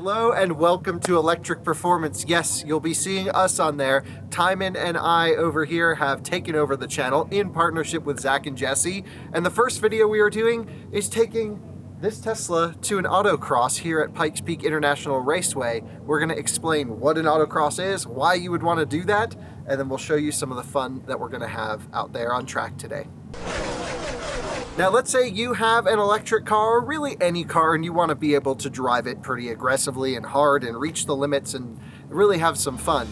Hello and welcome to Electric Performance. Yes, you'll be seeing us on there. Tijmen and I over here have taken over the channel in partnership with Zach and Jesse. And the first video we are doing is taking this Tesla to an autocross here at Pikes Peak International Raceway. We're going to explain what an autocross is, why you would want to do that, and then we'll show you some of the fun that we're going to have out there on track today. Now let's say you have an electric car, or really any car, and you want to be able to drive it pretty aggressively and hard and reach the limits and really have some fun.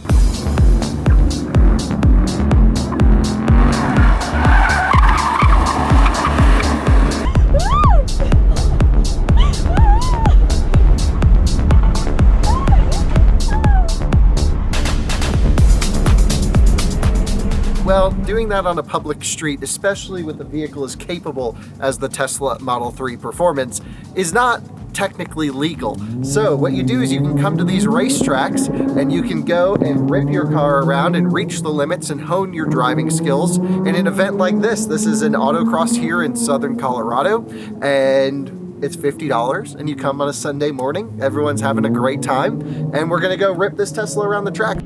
Well, doing that on a public street, especially with a vehicle as capable as the Tesla Model 3 Performance, is not technically legal. So what you do is you can come to these racetracks and you can go and rip your car around and reach the limits and hone your driving skills. In an event like this is an autocross here in southern Colorado, and it's $50, and you come on a Sunday morning, everyone's having a great time, and we're gonna go rip this Tesla around the track.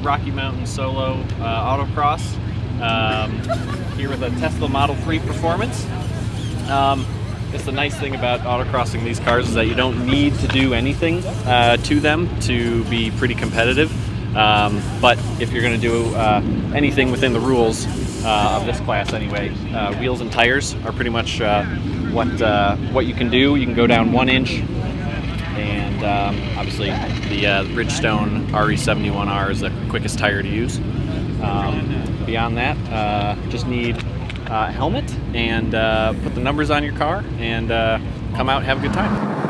Rocky Mountain Solo Autocross here with a Tesla Model 3 Performance. It's the nice thing about autocrossing these cars is that you don't need to do anything to them to be pretty competitive. But if you're going to do anything within the rules of this class anyway, wheels and tires are pretty much what you can do. You can go down 1 inch. And obviously the Bridgestone RE71R is the quickest tire to use. Beyond that, just need a helmet and put the numbers on your car and come out and have a good time.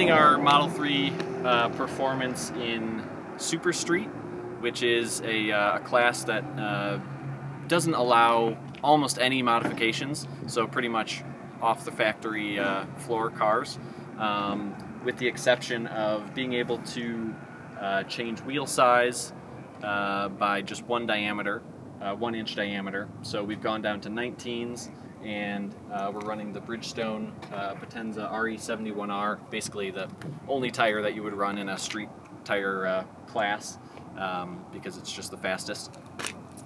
Our Model 3 Performance in Super Street, which is a class that doesn't allow almost any modifications, so pretty much off the factory floor cars, with the exception of being able to change wheel size by just 1 inch diameter. So we've gone down to 19s, and we're running the Bridgestone Potenza RE71R, basically the only tire that you would run in a street tire class, because it's just the fastest.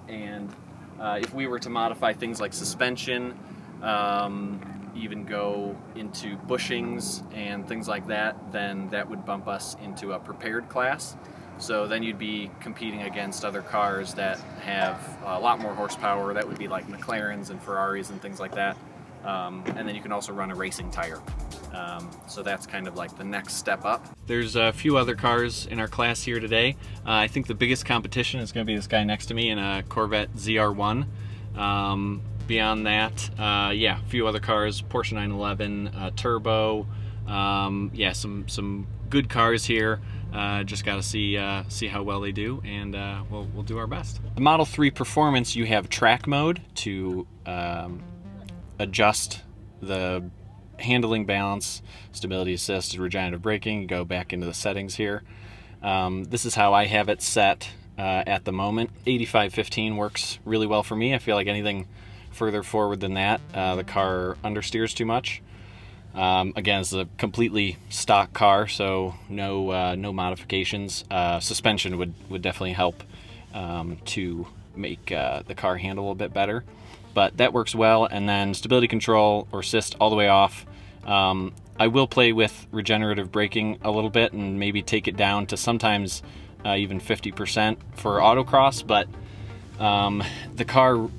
And if we were to modify things like suspension, even go into bushings and things like that, then that would bump us into a prepared class. So then you'd be competing against other cars that have a lot more horsepower. That would be like McLarens and Ferraris and things like that. And then you can also run a racing tire. So that's kind of like the next step up. There's a few other cars in our class here today. I think the biggest competition is going to be this guy next to me in a Corvette ZR1. Beyond that, yeah, a few other cars, Porsche 911, Turbo. Yeah, some good cars here. Just got to see how well they do, and we'll do our best. The Model 3 Performance, you have track mode to adjust the handling balance, stability assist, regenerative braking. You go back into the settings here. This is how I have it set at the moment. 85/15 works really well for me. I feel like anything further forward than that, the car understeers too much. Again, it's a completely stock car, so no modifications. Suspension would definitely help to make the car handle a bit better, but that works well. And then stability control or assist all the way off. I will play with regenerative braking a little bit and maybe take it down to sometimes even 50% for autocross, but the car,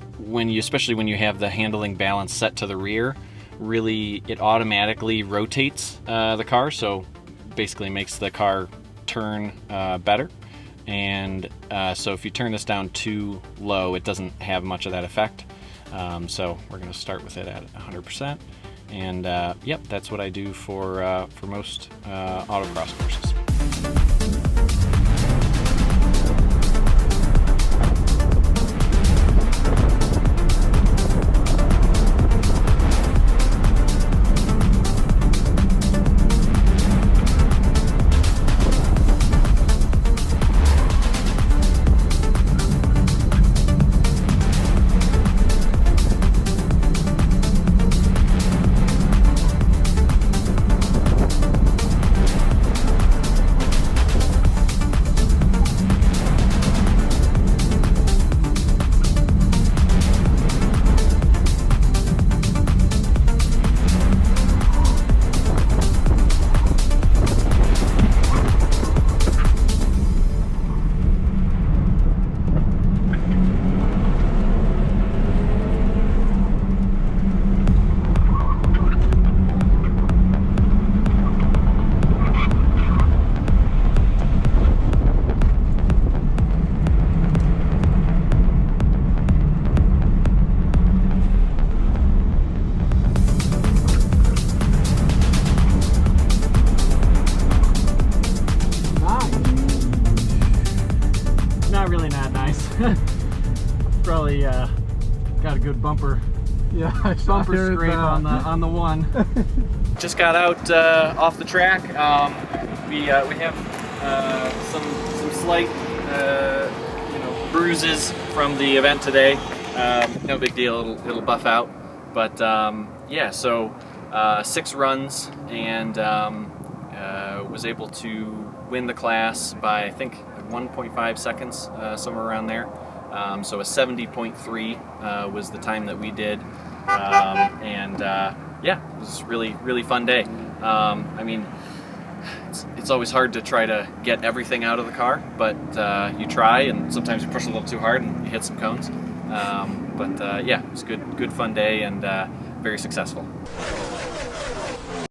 especially when you have the handling balance set to the rear, really it automatically rotates the car, so basically makes the car turn better. And so if you turn this down too low, it doesn't have much of that effect. So we're going to start with it at 100%. And yep, that's what I do for most autocross courses. Really not nice. Probably got a good bumper. Yeah, bumper scrape on the one. Just got out off the track. We have some slight bruises from the event today. No big deal. It'll buff out. But yeah, so 6 runs and was able to win the class by I think 1.5 seconds, somewhere around there. So a 70.3 was the time that we did, and yeah, it was really fun day. I mean, it's always hard to try to get everything out of the car, but you try, and sometimes you push a little too hard and you hit some cones. But yeah, it was good fun day and very successful.